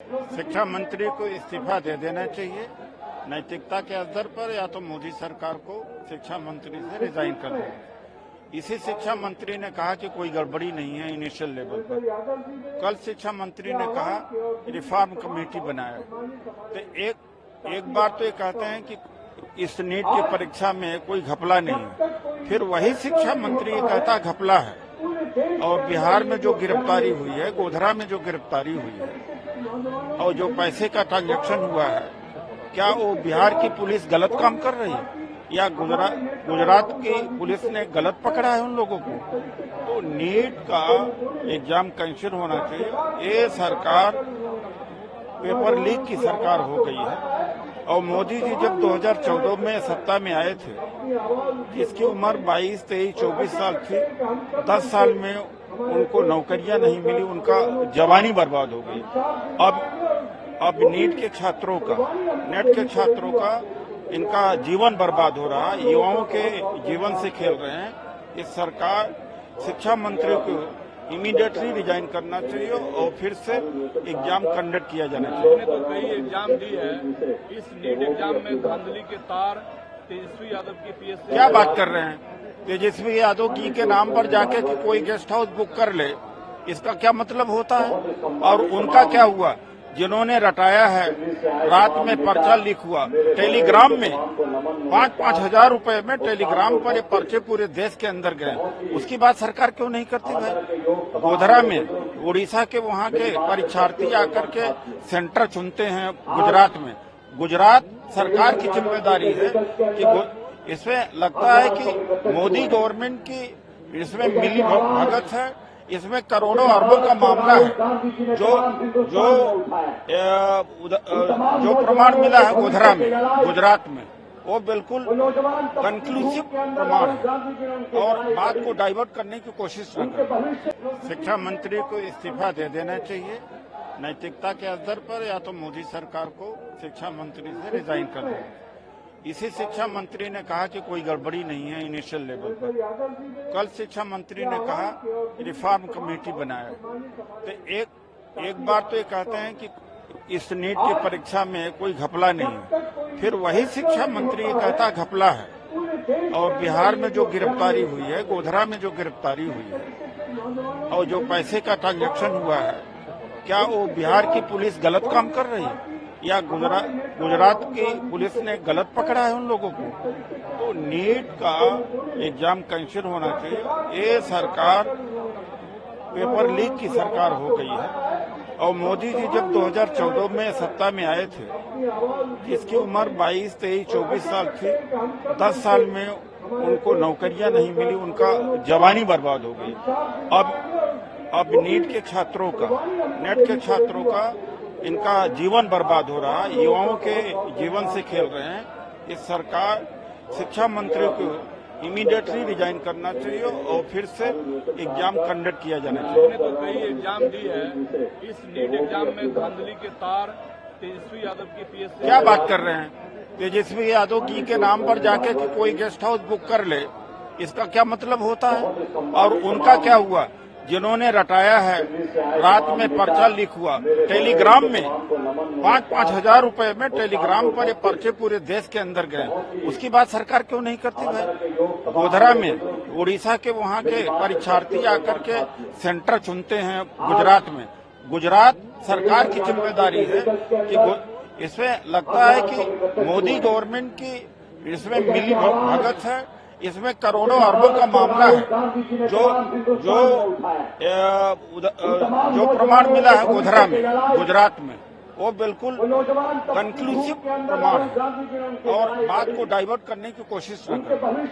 शिक्षा मंत्री को इस्तीफा दे देना चाहिए। नैतिकता के आधार पर या तो मोदी सरकार को शिक्षा मंत्री से रिजाइन कर देना। इसी शिक्षा मंत्री ने कहा कि कोई गड़बड़ी नहीं है इनिशियल लेवल पर। कल शिक्षा मंत्री ने कहा रिफॉर्म कमेटी बनाया। तो एक बार तो ये कहते हैं कि इस नीट की परीक्षा में कोई घपला नहीं है, फिर वही शिक्षा मंत्री ये कहता घपला है। और बिहार में जो गिरफ्तारी हुई है, गोधरा में जो गिरफ्तारी हुई है और जो पैसे का ट्रांजैक्शन हुआ है, क्या वो बिहार की पुलिस गलत काम कर रही है या गुजरात की पुलिस ने गलत पकड़ा है उन लोगों को? तो नीट का एग्जाम कैंसिल होना चाहिए। ये सरकार पेपर लीक की सरकार हो गई है। और मोदी जी जब 2014 में सत्ता में आए थे, जिसकी उम्र 22, 23, 24 साल थी, 10 साल में उनको नौकरियां नहीं मिली, उनका जवानी बर्बाद हो गई। अब नीट के छात्रों का इनका जीवन बर्बाद हो रहा है, युवाओं के जीवन से खेल रहे हैं। इस सरकार शिक्षा मंत्री को इमीडिएटली रिजाइन करना चाहिए और फिर से एग्जाम कंडक्ट किया जाना चाहिए। हमने तो कई एग्जाम दी है, इस नीट एग्जाम में धांधली के तार तेजस्वी यादव की पीएससी। क्या बात कर रहे हैं? तेजस्वी यादव की के नाम पर जाके कि कोई गेस्ट हाउस बुक कर ले, इसका क्या मतलब होता है? और उनका क्या हुआ? जिन्होंने रटाया है, रात में पर्चा लीक हुआ टेलीग्राम में, 5-5 हजार रुपए में टेलीग्राम पर ये पर्चे पूरे देश के अंदर गए। उसकी बात सरकार क्यों नहीं करती भाई? गोधरा में उड़ीसा के वहाँ के परीक्षार्थी आकर के सेंटर चुनते हैं गुजरात में। गुजरात सरकार की जिम्मेदारी है कि इसमें लगता है कि मोदी गवर्नमेंट की इसमें मिली भगत है। इसमें करोड़ों अरबों का मामला है। जो प्रमाण मिला है गोधरा में, गुजरात में, वो बिल्कुल कंक्लूसिव प्रमाण है और बात को डाइवर्ट करने की कोशिश न करें। शिक्षा मंत्री को इस्तीफा दे देना चाहिए। नैतिकता के आधार पर या तो मोदी सरकार को शिक्षा मंत्री से रिजाइन कर देना। इसी शिक्षा मंत्री ने कहा कि कोई गड़बड़ी नहीं है इनिशियल लेवल पर। कल शिक्षा मंत्री ने कहा रिफॉर्म कमेटी बनाया। तो एक बार तो ये कहते हैं कि इस नीट की परीक्षा में कोई घपला नहीं है, फिर वही शिक्षा मंत्री ये कहता घपला है। और बिहार में जो गिरफ्तारी हुई है, गोधरा में जो गिरफ्तारी हुई है और जो पैसे का ट्रांजैक्शन हुआ है, क्या वो बिहार की पुलिस गलत काम कर रही है या गुजरात की पुलिस ने गलत पकड़ा है उन लोगों को? तो नीट का एग्जाम कैंसिल होना चाहिए। ये सरकार पेपर लीक की सरकार हो गई है। और मोदी जी जब 2014 में सत्ता में आए थे, जिसकी उम्र 22, 23, 24 साल थी, 10 साल में उनको नौकरियां नहीं मिली, उनका जवानी बर्बाद हो गई। अब नीट के छात्रों का इनका जीवन बर्बाद हो रहा है, युवाओं के जीवन से खेल रहे हैं। इस सरकार शिक्षा मंत्री को इमीडिएटली रिजाइन करना चाहिए और फिर से एग्जाम कंडक्ट किया जाना चाहिए। हमने तो कई एग्जाम दी है, इस नीट एग्जाम में धांधली के तार तेजस्वी यादव की पीएससी। क्या बात कर रहे हैं? तेजस्वी यादव की के नाम पर जाके कि कोई गेस्ट हाउस बुक कर ले, इसका क्या मतलब होता है? और उनका क्या हुआ? जिन्होंने रटाया है, रात में पर्चा लीक हुआ टेलीग्राम में, 5-5 हजार रुपए में टेलीग्राम पर ये पर्चे पूरे देश के अंदर गए। उसकी बात सरकार क्यों नहीं करती भाई? गोधरा में उड़ीसा के वहाँ के परीक्षार्थी आकर के सेंटर चुनते हैं गुजरात में। गुजरात सरकार की जिम्मेदारी है कि इसमें लगता है कि मोदी गवर्नमेंट की इसमें मिली भगत है। इसमें करोड़ों अरबों का मामला है। जो प्रमाण मिला है गोधरा में, गुजरात में, वो बिल्कुल कंक्लूसिव प्रमाण है और बात को डाइवर्ट करने की कोशिश न करें।